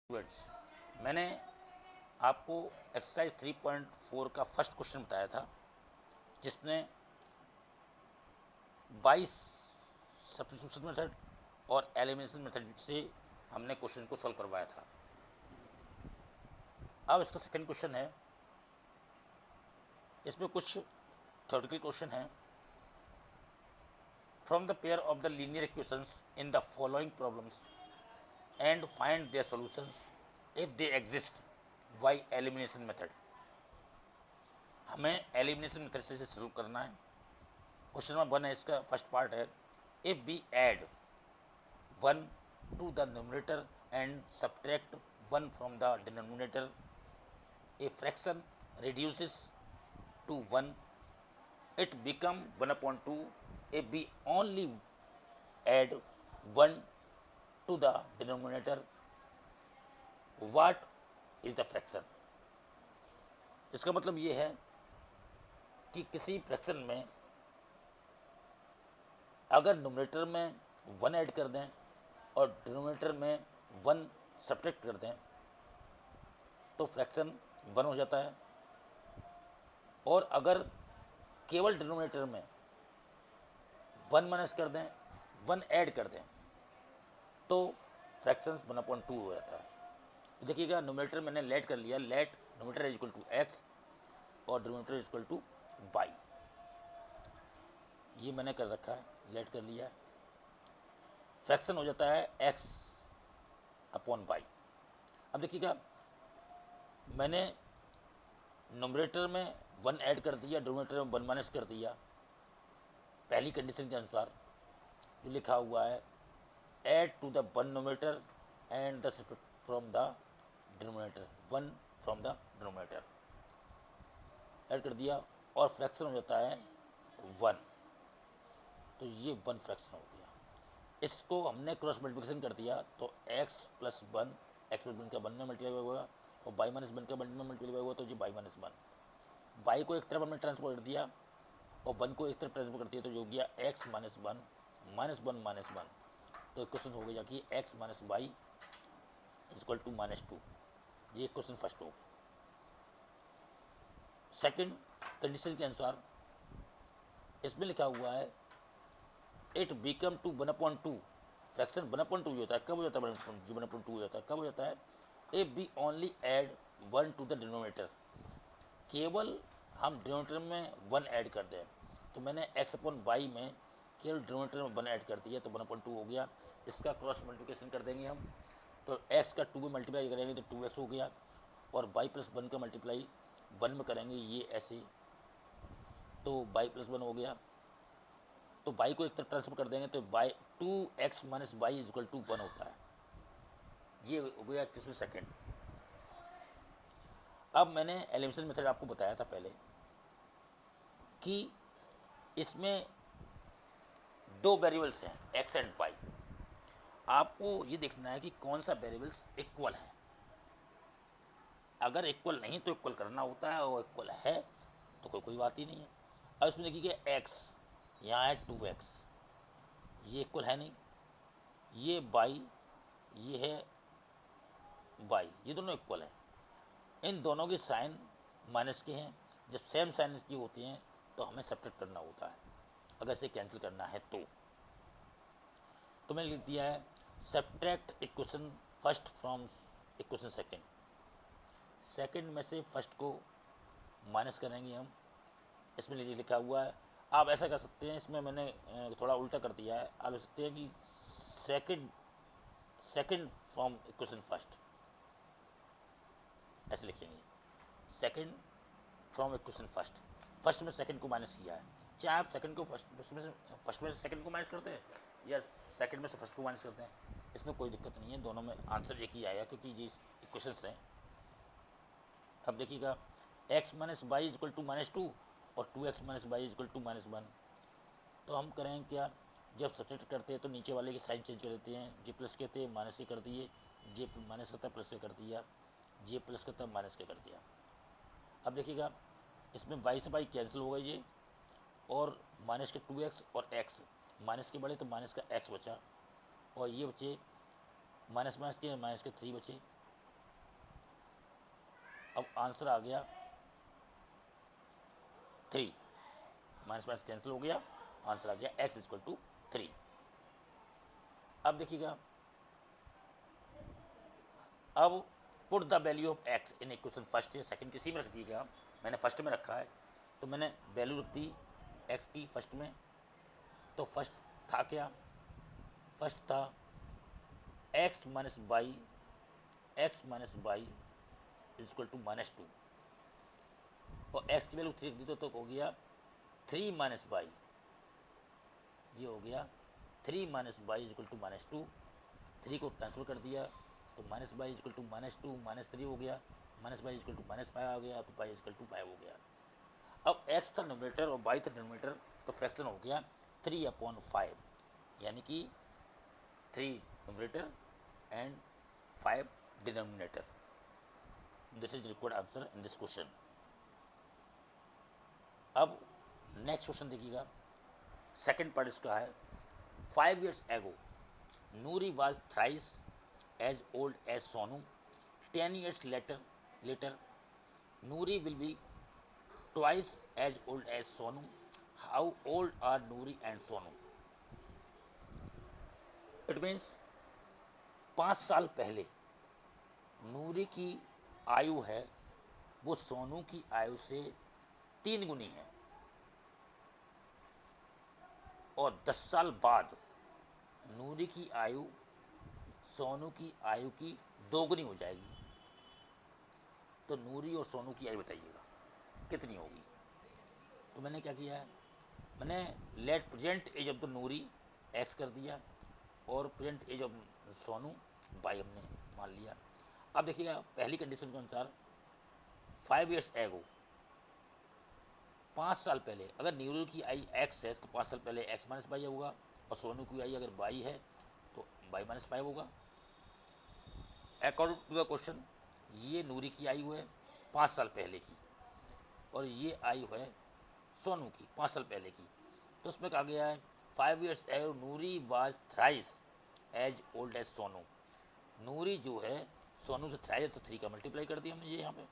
Students, मैंने आपको exercise 3.4 का फर्स्ट क्वेश्चन बताया था जिसमें 22 सब्स्टिट्यूशन मेथड और एलिमिनेशन मेथड से हमने क्वेश्चन को सॉल्व करवाया था। अब इसका सेकंड क्वेश्चन है, इसमें कुछ थ्योरेटिकल क्वेश्चन है। From the pair of the linear equations in the following problems and find their solutions if they exist by elimination method. हमें एलिमिनेशन मेथड से सॉल्व करना है। क्वेश्चन नंबर 1 है, इसका फर्स्ट पार्ट है, if we add 1 to the numerator and subtract 1 from the denominator, a fraction reduces to 1, it become 1/2. If we only add 1 to the denominator, what is the fraction? इसका मतलब ये है कि किसी fraction में अगर numerator में 1 ऐड कर दें और डिनोमिनेटर में 1 सब्ट्रैक्ट कर दें तो फ्रैक्शन 1 हो जाता है, और अगर केवल डिनोमिनेटर में 1 माइनस कर दें, 1 ऐड कर दें तो फ्रैक्शन 1/2 हो जाता है। देखिएगा, न्यूमरेटर मैंने लेट कर लिया, let numerator is equal to x और denominator is equal to y. ये मैंने कर रखा है, लेट कर लिया है। फ्रैक्शन हो जाता है एक्स अपॉन वाई। अब देखिएगा, मैंने न्यूमरेटर में 1 ऐड कर दिया, डिनोमिनेटर में 1 माइनस कर दिया। पहली कंडीशन के अनुसार जो लिखा हुआ है, add to the 1 numerator and the from the denominator, 1 from the denominator add कर दिया और फ्रैक्शन हो जाता है 1। तो ये 1 फ्रैक्शन हो गया। इसको हमने क्रॉस मल्टीप्लिकेशन कर दिया तो x प्लस 1, एक्स प्लस 1 का 1 में मल्टीप्लाई हुआ और y माइनस 1 का 1 में मल्टीप्लाई हुआ, तो ये y माइनस 1। y को एक तरफ हमने ट्रांसफर कर दिया और 1 को एक तरफ ट्रांसफर कर दिया, तो जो हो गया x माइनस 1 माइनस 1 माइनस 1। तो क्वेश्चन हो गया कि x minus y equal to -2। ये क्वेश्चन फर्स्ट हो गया। सेकंड कंडीशन के अनुसार इसमें लिखा हुआ है, इट बिकम टू 1/2। फ्रैक्शन 1/2 होता है। कब हो जाता है 1/2 हो जाता है? कब हो जाता है? If we only add 1 to the denominator, केवल हम डिनोमिनेटर में 1 ऐड कर दें। तो मैंने x अपॉन वाई में केवल डिनोमिनेटर में 1 ऐड कर दिया तो 1/2 हो गया। इसका क्रॉस मल्टीप्लिकेशन कर देंगे हम, तो x का 2 में मल्टीप्लाई करेंगे तो 2x हो गया, और y प्लस 1 का मल्टीप्लाई 1 में करेंगे, ये ऐसे, तो y प्लस 1 हो गया। तो y को एक तरफ ट्रांसफर कर देंगे तो y 2x minus y is equal to 1 होता है। ये हो गया क्वेश्चन सेकेंड। अब मैंने एलिमिनेशन मेथड आपको बताया था पहले कि इसमें 2 वेरिएबल्स हैं, x एंड y। आपको ये देखना है कि कौन सा वेरिएबल्स इक्वल है। अगर इक्वल नहीं तो इक्वल करना होता है, और इक्वल है तो कोई बात ही नहीं है। अब इसमें देखिए x, यहाँ है 2x, ये इक्वल है नहीं। ये y, ये है y, ये दोनों इक्वल है। इन दोनों की साइन माइनस के हैं। जब सेम साइन की होती हैं तो हमें सब्ट्रैक्ट करना होता है, अगर इसे कैंसिल करना है तो मैंने लिख दिया है, subtract equation first from equation second. Second में से फर्स्ट को माइनस करेंगे हम। इसमें लिखा हुआ है, आप ऐसा कर सकते हैं, इसमें मैंने थोड़ा उल्टा कर दिया है। आप लिख सकते हैं कि सेकेंड फ्रॉम इक्वेशन फर्स्ट, ऐसे लिखेंगे, second from equation first. First में सेकंड को माइनस किया है, चाहे आप सेकंड को फर्स्ट में से सेकंड को माइनस करते हैं या सेकंड में से फर्स्ट को माइनस करते हैं, इसमें कोई दिक्कत नहीं है, दोनों में आंसर एक ही आएगा क्योंकि ये इक्वेशंस हैं। अब देखिएगा, x minus y equal to -2 और 2x minus y equal to -1। तो हम करें क्या, जब सब्ट्रैक्ट करते हैं तो नीचे वाले की साइन चेंज कर देते हैं। जे प्लस कहते हैं माइनस के कर दिए, जे माइनस करता है प्लस के कर दिया, जे प्लस करता है माइनस के कर दिया। अब देखिएगा, इसमें y से y कैंसिल हो गई ये, और माइनस के 2x और x, माइनस के बड़े तो माइनस का x बचा, और ये बचे माइनस के 3 बचे, अब आंसर आ गया 3, माइनस माइनस कैंसिल हो गया, आंसर आ गया x इक्वल टू 3। अब देखिएगा, अब put the value of x in equation first या सेकंड, किसी में रख दीजिएगा। मैंने फर्स्ट में रखा है तो मैंने वैल्यू रख दी x की फर्स्ट में। तो फर्स्ट था क्या, फर्स्ट था x minus y, x minus y equal to -2, और x की वैल्यू 3 रख दी तो हो गया 3 माइनस बाई, ये हो गया 3 माइनस बाई इक्वल टू -2। 3 को ट्रांसफर कर दिया तो माइनस बाई इक्वल टू -2 -3 हो गया, माइनस बाई इक्वल टू -5 आ गया, तो बाई इक्वल टू 5 हो गया। अब x था न्यूमरेटर और बाई था डिनोमिनेटर, तो फ्रैक्शन हो गया 3/5, यानी कि 3 numerator and 5 denominator. This is required answer in this question. अब नेक्स्ट क्वेश्चन देखिएगा, सेकंड पार्ट इसका है 5 years ago Noori was thrice as old as Sonu. 10 years later Noori will be twice as old as Sonu. How old are Noori and Sonu? It means 5 साल पहले नूरी की आयु है वो सोनू की आयु से 3 गुनी है, और 10 साल बाद नूरी की आयु सोनू की आयु की 2 गुनी हो जाएगी। तो नूरी और सोनू की आयु बताइएगा कितनी होगी। तो मैंने क्या किया है, मैंने let present age of the Noori x कर दिया और present age of Sonu y हमने मान लिया। अब देखिएगा, पहली कंडीशन के अनुसार 5 years एगो, 5 साल पहले, अगर नूरी की आई एक्स है तो 5 साल पहले एक्स माइनस बाई होगा, और सोनू की आई अगर बाई है तो बाई माइनस 5 होगा। अकॉर्डिंग टू द क्वेश्चन ये नूरी की आयु है 5 साल पहले की, और ये आयु है सोनू की 5 साल पहले की। तो उसमें कहा गया है 5 years ago Noori was thrice as old as Sonu. Noori जो है सोनू से थ्राइस, तो 3 का मल्टीप्लाई कर दिया हमने ये यहाँ पे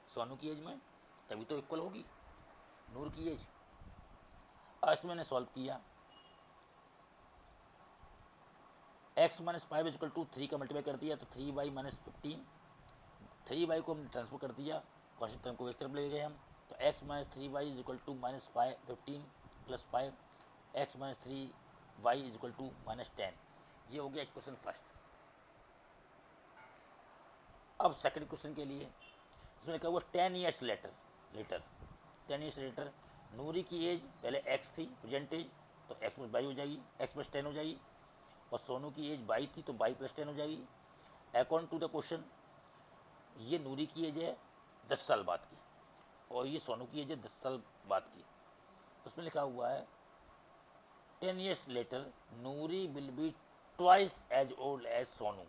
सोनू की एज में, तभी तो इक्वल होगी नूर की एज। इसमें मैंने सॉल्व किया, x माइनस 5 इक्वल टू 3 का मल्टीप्लाई कर दिया तो 3y माइनस 15, 3y को हमने ट्रांसफर कर दिया, कॉन्स्टेंट टर्म को एक तरफ ले गए हम, तो x minus 3y equal to minus 15 plus 5, x minus 3y equal to minus 10। ये हो गया क्वेश्चन फर्स्ट। अब सेकंड क्वेश्चन के लिए इसमें क्या हुआ, 10 years later 10 years later Noori की एज पहले x थी प्रेजेंट एज, तो x प्लस बाई हो जाएगी, x प्लस 10 हो जाएगी, और सोनू की एज 22 थी तो 22 प्लस 10 हो जाएगी। अकॉर्डिंग टू द क्वेश्चन ये नूरी की एज है 10 साल बाद की, और ये सोनू की एज है 10 साल बाद की। तो उसमें लिखा हुआ है 10 years later Noori will be twice as old as Sonu.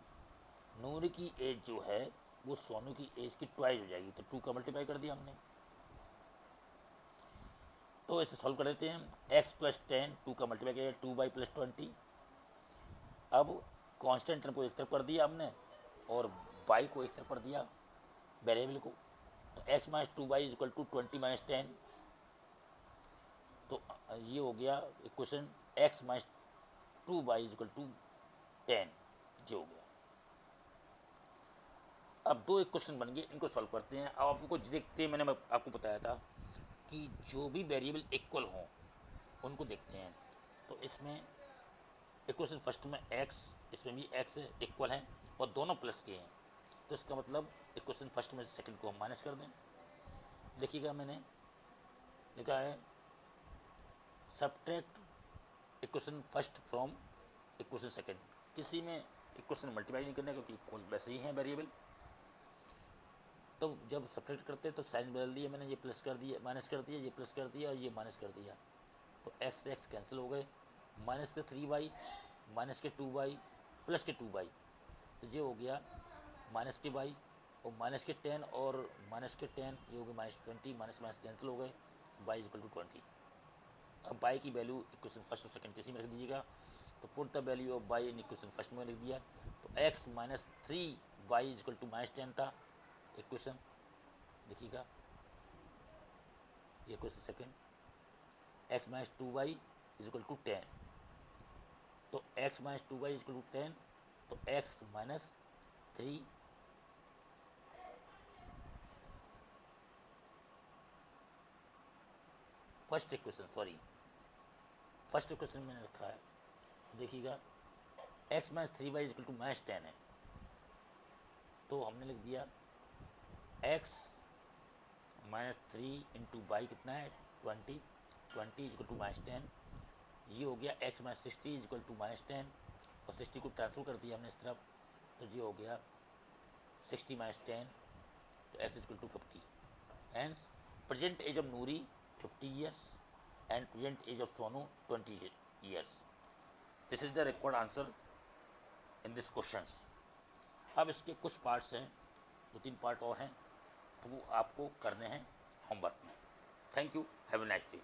Noori की एज जो है वो सोनू की एज की ट्वाइस हो जाएगी, तो 2 का मल्टीप्लाई कर दिया हमने। तो इसे सॉल्व कर देते हैं, x प्लस 10 2 का मल्टीप्लाई किया 2y प्लस 20। अब कांस्टेंट टर्म को एक तरफ कर दिया हमने और y को एक तरफ कर दिया वेरिएबल को, तो x minus 2y equal to 20 minus 10। तो ये हो गया equation x minus 2y equal to 10, ये हो गया। अब 2 इक्वेशन बन गए, इनको सॉल्व करते हैं। अब आपको देखते हैं, मैंने आपको बताया था कि जो भी वेरिएबल इक्वल हों उनको देखते हैं। तो इसमें इक्वेशन फर्स्ट में x, इसमें भी x इक्वल हैं और दोनों प्लस के हैं, तो इसका मतलब इक्वेशन फर्स्ट में से सेकंड को हम माइनस कर दें। देखिएगा मैंने लिखा है subtract equation first from equation second. किसी में इक्वेशन मल्टीप्लाई नहीं करना क्योंकि इक्वल वैसे ही हैं वेरिएबल, तो जब सब्ट्रैक्ट करते हैं तो साइन बदल दिया मैंने, ये प्लस कर दिया, माइनस कर दिया, ये प्लस कर दिया और ये माइनस कर दिया, तो x से x कैंसिल हो गए, माइनस के 3y माइनस के 2y प्लस के 2y, तो ये हो गया माइनस के y और माइनस के 10 और माइनस के 10, ये हो गया माइनस 20, माइनस माइनस कैंसिल हो गए, y इक्वल टू 20। अब y की वैल्यू इक्वेशन फर्स्ट और सेकंड किसी में रख दीजिएगा, तो put the value of y इन इक्वेशन फर्स्ट में लिख दिया, तो x minus 3y equal to minus 10 था इक्वेशन, देखिएगा ये question second, x minus 2y is equal to 10, तो x minus 2y is equal to 10, तो x माइनस 3 फर्स्ट इक्वेशन मैंने रखा है, देखिएगा x minus 3y is equal to minus 10 है, तो हमने लिख दिया x माइनस 3 इंटू बाई कितना है 20, 20 इज इक्वल टू माइनस 10, ये हो गया x minus 60 is equal to minus 10, और 60 को ट्रांसफर कर दिया हमने इस तरफ, तो ये हो गया 60 माइनस 10, तो x is equal to 50. Hence present age of Noori 50 years and present age of Sonu 20 years. This is the required answer in this questions. अब इसके कुछ पार्ट्स हैं, 2-3 पार्ट और हैं, तो वो आपको करने हैं होमवर्क में. Thank you, have a nice day.